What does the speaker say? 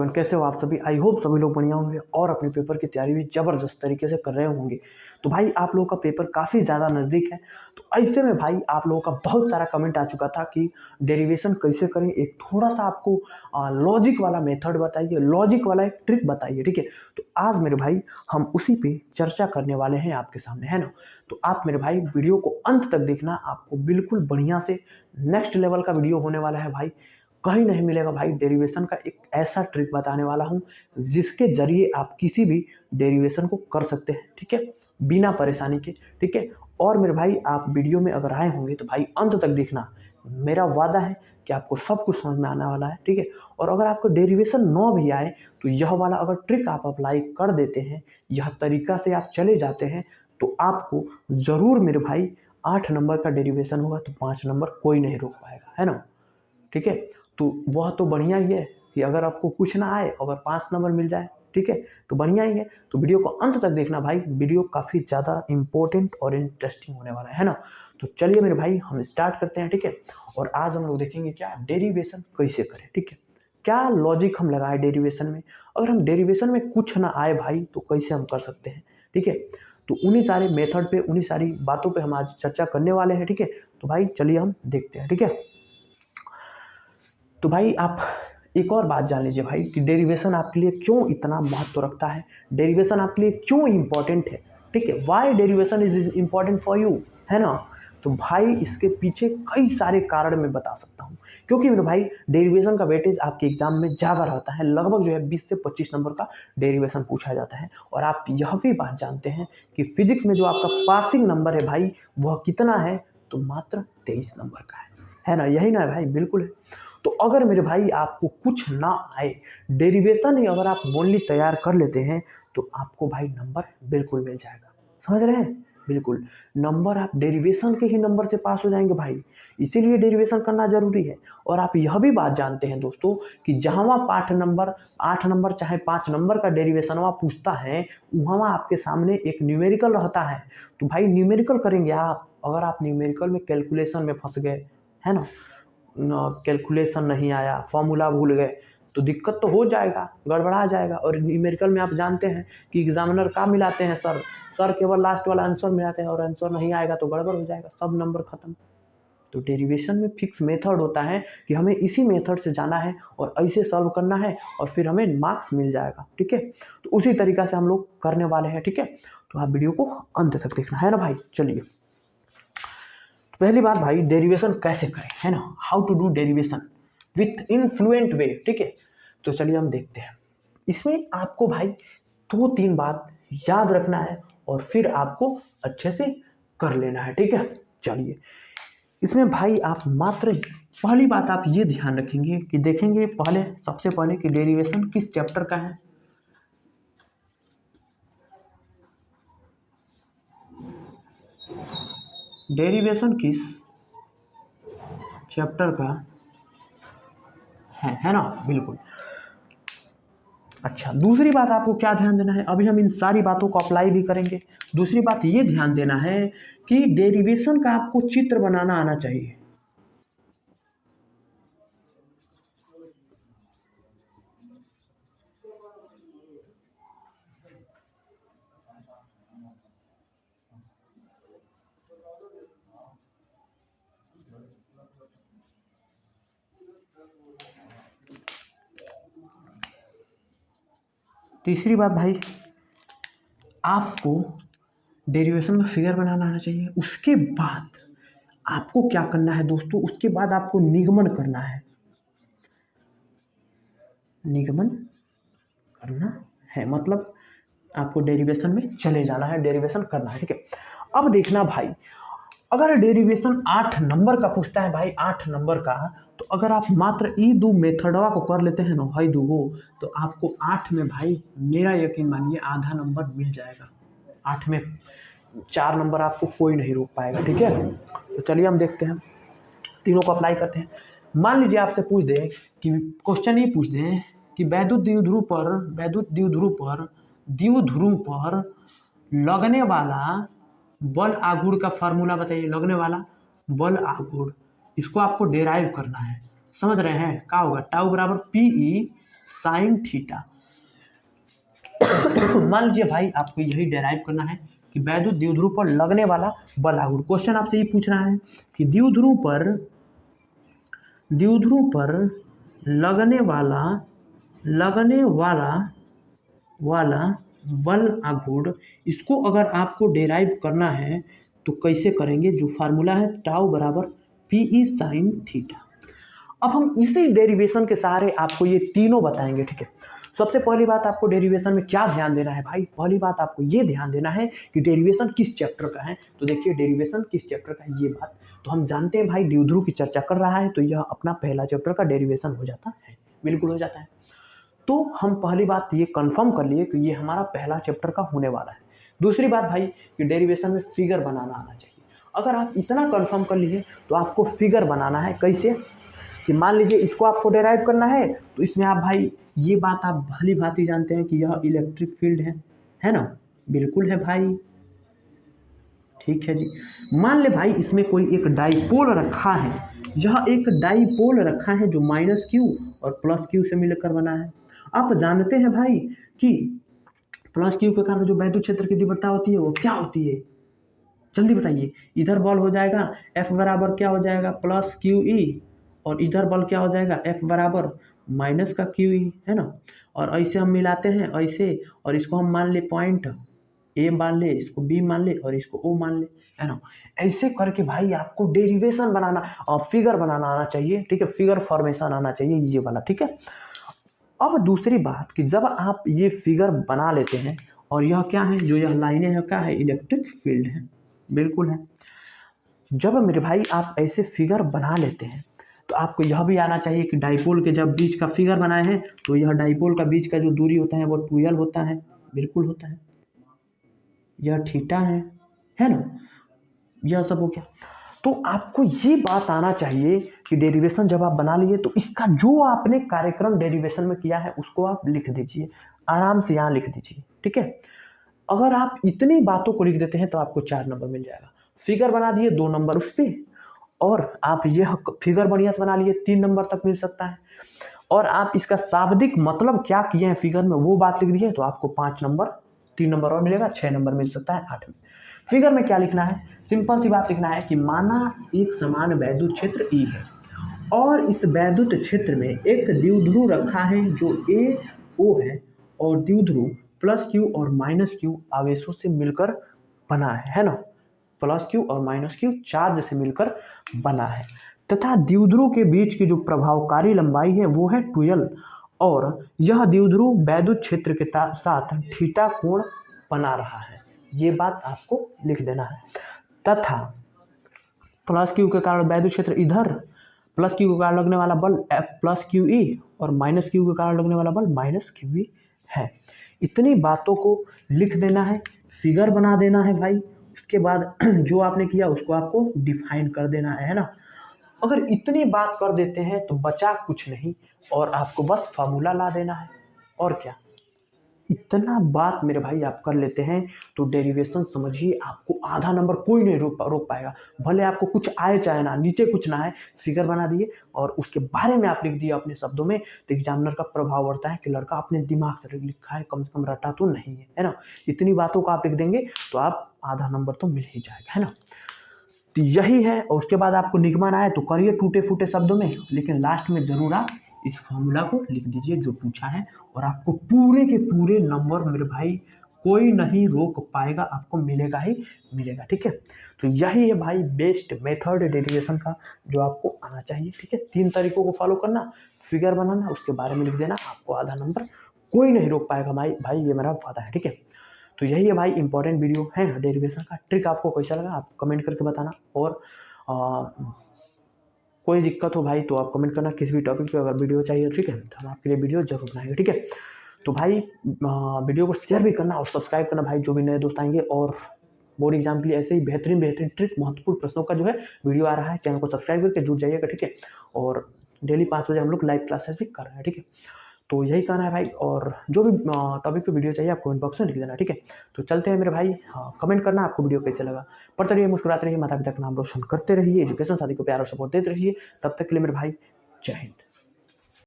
Everyone, कैसे हो आप सभी। आई होप सभी लोग बढ़िया होंगे और अपने पेपर की तैयारी भी ज़बरदस्त तरीके से कर रहे होंगे। तो भाई आप लोगों का पेपर काफ़ी ज़्यादा नज़दीक है, तो ऐसे में भाई आप लोगों का बहुत सारा कमेंट आ चुका था कि डेरिवेशन कैसे करें, एक थोड़ा सा आपको लॉजिक वाला मेथड बताइए, लॉजिक वाला एक ट्रिक बताइए। ठीक है, तो आज मेरे भाई हम उसी पे चर्चा करने वाले हैं आपके सामने, है ना। तो आप मेरे भाई वीडियो को अंत तक देखना, आपको बिल्कुल बढ़िया से नेक्स्ट लेवल का वीडियो होने वाला है भाई। कहीं नहीं मिलेगा भाई। डेरिवेशन का एक ऐसा ट्रिक बताने वाला हूं जिसके जरिए आप किसी भी डेरिवेशन को कर सकते हैं, ठीक है, बिना परेशानी के। ठीक है, और मेरे भाई आप वीडियो में अगर आए होंगे तो भाई अंत तक देखना। मेरा वादा है कि आपको सब कुछ समझ में आने वाला है, ठीक है। और अगर आपको डेरिवेशन न भी आए तो यह वाला अगर ट्रिक आप अप्लाई कर देते हैं, यह तरीका से आप चले जाते हैं, तो आपको ज़रूर मेरे भाई 8 नंबर का डेरिवेशन होगा तो 5 नंबर कोई नहीं रोक पाएगा, है ना। ठीक है, तो वह तो बढ़िया ही है कि अगर आपको कुछ ना आए, अगर 5 नंबर मिल जाए, ठीक है, तो बढ़िया ही है। तो वीडियो को अंत तक देखना भाई, वीडियो काफ़ी ज़्यादा इंपॉर्टेंट और इंटरेस्टिंग होने वाला है ना। तो चलिए मेरे भाई हम स्टार्ट करते हैं, ठीक है। और आज हम लोग देखेंगे क्या डेरिवेशन कैसे करें, ठीक है, क्या लॉजिक हम लगाए डेरिवेशन में। अगर हम डेरिवेशन में कुछ ना आए भाई तो कैसे हम कर सकते हैं, ठीक है। तो उन्हीं सारे मेथड पे, उन्हीं सारी बातों पे हम आज चर्चा करने वाले हैं, ठीक है। तो भाई चलिए हम देखते हैं, ठीक है। तो भाई आप एक और बात जान लीजिए भाई कि डेरिवेशन आपके लिए क्यों इतना महत्व रखता है, डेरिवेशन आपके लिए क्यों इंपॉर्टेंट है, ठीक है। Why derivation is important for you, है ना। तो भाई इसके पीछे कई सारे कारण मैं बता सकता हूँ, क्योंकि मेरे भाई डेरिवेशन का वेटेज आपके एग्जाम में ज़्यादा रहता है। लगभग जो है 20 से 25 नंबर का डेरिवेशन पूछा जाता है। और आप यह भी बात जानते हैं कि फिजिक्स में जो आपका पासिंग नंबर है भाई वह कितना है, तो मात्र 23 नंबर का है ना। यही ना भाई, बिल्कुल है। तो अगर मेरे भाई आपको कुछ ना आए, डेरिवेशन ही अगर आप ओनली तैयार कर लेते हैं, तो आपको भाई नंबर बिल्कुल मिल जाएगा। समझ रहे हैं, बिल्कुल नंबर आप डेरिवेशन के ही नंबर से पास हो जाएंगे भाई। इसीलिए डेरिवेशन करना जरूरी है। और आप यह भी बात जानते हैं दोस्तों कि जहां वहाँ 8 नंबर चाहे 5 नंबर का डेरिवेशन वहाँ पूछता है, वहाँ आपके सामने एक न्यूमेरिकल रहता है। तो भाई न्यूमेरिकल करेंगे आप। अगर आप न्यूमेरिकल में कैलकुलेशन में फंस गए, है ना, कैलकुलेशन नहीं आया, फॉर्मूला भूल गए, तो दिक्कत तो हो जाएगा, गड़बड़ा जाएगा। और न्यूमेरिकल में आप जानते हैं कि एग्जामिनर का मिलाते हैं, सर केवल लास्ट वाला आंसर मिलाते हैं, और आंसर नहीं आएगा तो गड़बड़ हो जाएगा, सब नंबर खत्म। तो डेरिवेशन में फिक्स मेथड होता है कि हमें इसी मेथड से जाना है और ऐसे सॉल्व करना है और फिर हमें मार्क्स मिल जाएगा, ठीक है। तो उसी तरीका से हम लोग करने वाले हैं, ठीक है। तो आप वीडियो को अंत तक देखना, है ना भाई। चलिए पहली बात भाई, डेरिवेशन कैसे करें, है ना, how to do derivation with influent way, ठीक है। तो चलिए हम देखते हैं। इसमें आपको भाई 2-3 बात याद रखना है और फिर आपको अच्छे से कर लेना है, ठीक है। चलिए इसमें भाई आप मात्र पहली बात आप ये ध्यान रखेंगे कि देखेंगे पहले, सबसे पहले कि डेरिवेशन किस चैप्टर का है। डेरिवेशन किस चैप्टर का है ना, बिल्कुल। अच्छा, दूसरी बात आपको क्या ध्यान देना है, अभी हम इन सारी बातों को अप्लाई भी करेंगे। दूसरी बात ये ध्यान देना है कि डेरिवेशन का आपको चित्र बनाना आना चाहिए। तीसरी बात भाई, आपको डेरिवेशन का फिगर बनाना आना चाहिए। उसके बाद आपको क्या करना है दोस्तों, उसके बाद आपको निगमन करना है, निगमन करना है, मतलब आपको डेरिवेशन में चले जाना है, डेरिवेशन करना है, ठीक है। अब देखना भाई, अगर डेरिवेशन 8 नंबर का पूछता है भाई, 8 नंबर का, तो अगर आप मात्र ई दो मेथडवा को कर लेते हैं ना भाई दूगो, तो आपको 8 में भाई मेरा यकीन मानिए आधा नंबर मिल जाएगा। 8 में 4 नंबर आपको कोई नहीं रोक पाएगा, ठीक है। तो चलिए हम देखते हैं, तीनों को अप्लाई करते हैं। मान लीजिए आपसे पूछ दे कि क्वेश्चन ये पूछ दें कि वैद्युत द्विध्रुव पर लगने वाला बल आघूर्ण का फार्मूला बताइए। लगने वाला बल आघूर्ण, इसको आपको डेराइव करना है। समझ रहे हैं, क्या होगा, टाउ बराबर पी ई साइन थीटा। मान लीजिए भाई आपको यही डेराइव करना है कि वैद्युत द्विध्रुव पर लगने वाला बल लागू। क्वेश्चन आपसे ये पूछ रहा है कि द्विध्रुव पर लगने वाला बल आघूर्ण, इसको अगर आपको डेराइव करना है तो कैसे करेंगे? जो फार्मूला है टाउ बराबर पी साइन थीटा। अब हम इसी डेरिवेशन के सहारे आपको ये तीनों बताएंगे, ठीक है। सबसे पहली बात आपको डेरिवेशन में क्या ध्यान देना है भाई? पहली बात आपको ये ध्यान देना है कि डेरिवेशन किस चैप्टर का है। तो देखिए डेरिवेशन किस चैप्टर का है ये बात तो हम जानते हैं भाई, द्विध्रुव की चर्चा कर रहा है तो यह अपना पहला चैप्टर का डेरिवेशन हो जाता है, बिल्कुल हो जाता है। तो हम पहली बात ये कंफर्म कर लिए कि ये हमारा पहला चैप्टर का होने वाला है। दूसरी बात भाई कि डेरिवेशन में फिगर बनाना आना चाहिए। अगर आप इतना कंफर्म कर लिए तो आपको फिगर बनाना है। कैसे? कि मान लीजिए इसको आपको डेराइव करना है तो इसमें आप भाई ये बात आप भली भांति जानते हैं कि यह इलेक्ट्रिक फील्ड है ना? बिल्कुल है भाई, ठीक है जी। मान ले भाई इसमें कोई एक डाइपोल रखा है, यह एक डाइपोल रखा है जो माइनस क्यू और प्लस क्यू से मिलकर बना है। आप जानते हैं भाई कि प्लस क्यू के कारण जो वैद्युत क्षेत्र की तीव्रता होती है वो क्या होती है? जल्दी बताइए। इधर बल हो जाएगा F बराबर क्या हो जाएगा? प्लस क्यू ई, और इधर बल क्या हो जाएगा? F बराबर माइनस का क्यू ई, है ना? और ऐसे हम मिलाते हैं ऐसे, और इसको हम मान ले पॉइंट ए मान ले, इसको बी मान ले और इसको ओ मान ले, है ना? ऐसे करके भाई आपको डेरिवेशन बनाना और फिगर बनाना आना चाहिए, ठीक है। फिगर फॉर्मेशन आना चाहिए ये वाला, ठीक है। अब दूसरी बात कि जब आप ये फिगर बना लेते हैं और यह क्या है, जो यह लाइनें हैं क्या है? इलेक्ट्रिक फील्ड है, बिल्कुल है। जब मेरे भाई आप ऐसे फिगर बना लेते हैं तो आपको यह भी आना चाहिए कि डाइपोल के जब बीच का फिगर बनाए हैं तो यह डाइपोल का बीच का जो दूरी होता है वो 12 होता है, बिल्कुल होता है। यह थीटा है ना? यह सब हो गया। तो आपको ये बात आना चाहिए कि डेरिवेशन जब आप बना लिए तो इसका जो आपने कार्यक्रम डेरिवेशन में किया है उसको आप लिख दीजिए, आराम से यहाँ लिख दीजिए, ठीक है। अगर आप इतनी बातों को लिख देते हैं तो आपको 4 नंबर मिल जाएगा। फिगर बना दिए 2 नंबर उस पर, और आप यह फिगर बढ़िया से बना लिए 3 नंबर तक मिल सकता है। और आप इसका शाब्दिक मतलब क्या किए हैं फिगर में वो बात लिख दिए तो आपको 5 नंबर, 3 नंबर और मिलेगा, 6 नंबर मिल सकता है 8 में। फिगर में क्या लिखना है? सिंपल सी बात लिखना है कि माना एक समान वैद्युत क्षेत्र ई है और इस वैद्युत क्षेत्र में एक द्विध्रुव रखा है जो ए ओ है, और द्विध्रुव प्लस क्यू और माइनस क्यू आवेशों से मिलकर बना है ना? प्लस क्यू और माइनस क्यू चार्ज से मिलकर बना है, तथा द्विध्रुव के बीच की जो प्रभावकारी लंबाई है वो है 12, और यह द्विध्रुव वैद्युत क्षेत्र के साथ थीटा कोण बना रहा है। ये बात आपको लिख देना है। तथा प्लस क्यू के कारण वैद्युत क्षेत्र इधर, प्लस क्यू के कारण लगने वाला बल प्लस क्यू ई और माइनस क्यू के कारण लगने वाला बल माइनस क्यू ई है। इतनी बातों को लिख देना है, फिगर बना देना है भाई। उसके बाद जो आपने किया उसको आपको डिफाइन कर देना है ना? अगर इतनी बात कर देते हैं तो बचा कुछ नहीं, और आपको बस फार्मूला ला देना है, और क्या। इतना बात मेरे भाई आप कर लेते हैं तो डेरिवेशन समझिए आपको आधा नंबर कोई नहीं रोक पाएगा। भले आपको कुछ आए चाहे ना, नीचे कुछ ना आए, फिगर बना दिए और उसके बारे में आप लिख दिए अपने शब्दों में, तो एग्जामिनर का प्रभाव बढ़ता है कि लड़का अपने दिमाग से लिखा है, कम से कम रटा तो नहीं है ना? इतनी बातों को आप लिख देंगे तो आप आधा नंबर तो मिल ही जाएगा, है ना? तो यही है। और उसके बाद आपको निगमन आए तो करिए टूटे फूटे शब्दों में, लेकिन लास्ट में जरूर आप इस फॉर्मूला को लिख दीजिए जो पूछा है, और आपको पूरे के पूरे नंबर मेरे भाई कोई नहीं रोक पाएगा, आपको मिलेगा ही मिलेगा, ठीक है। तो यही है भाई बेस्ट मेथड डेरिवेशन का जो आपको आना चाहिए, ठीक है। 3 तरीकों को फॉलो करना, फिगर बनाना, उसके बारे में लिख देना, आपको आधा नंबर कोई नहीं रोक पाएगा भाई ये मेरा वादा है, ठीक है। तो यही है भाई इंपॉर्टेंट वीडियो है डेरिवेशन का। ट्रिक आपको कैसा लगा आप कमेंट करके बताना, और कोई दिक्कत हो भाई तो आप कमेंट करना किसी भी टॉपिक पे अगर वीडियो चाहिए, ठीक है, तो हम आपके लिए वीडियो जरूर बनाएंगे, ठीक है। तो भाई वीडियो को शेयर भी करना और सब्सक्राइब करना भाई, जो भी नए दोस्त आएंगे। और बोर्ड एग्जाम के लिए ऐसे ही बेहतरीन ट्रिक, महत्वपूर्ण प्रश्नों का जो है वीडियो आ रहा है, चैनल को सब्सक्राइब करके जुड़ जाइएगा, ठीक है। और डेली 5 बजे हम लोग लाइव क्लासेस भी कर रहे हैं, ठीक है। तो यही कहना है भाई, और जो भी टॉपिक पे वीडियो चाहिए आप कमेंट बॉक्स में लिख देना, ठीक है। तो चलते हैं मेरे भाई, हाँ कमेंट करना आपको वीडियो कैसे लगा। पढ़ते रहिए, मुस्कुराते रहिए, माता पिता का नाम रोशन करते रहिए, एजुकेशन साथी को प्यार और सपोर्ट देते रहिए। तब तक के लिए मेरे भाई जय हिंद।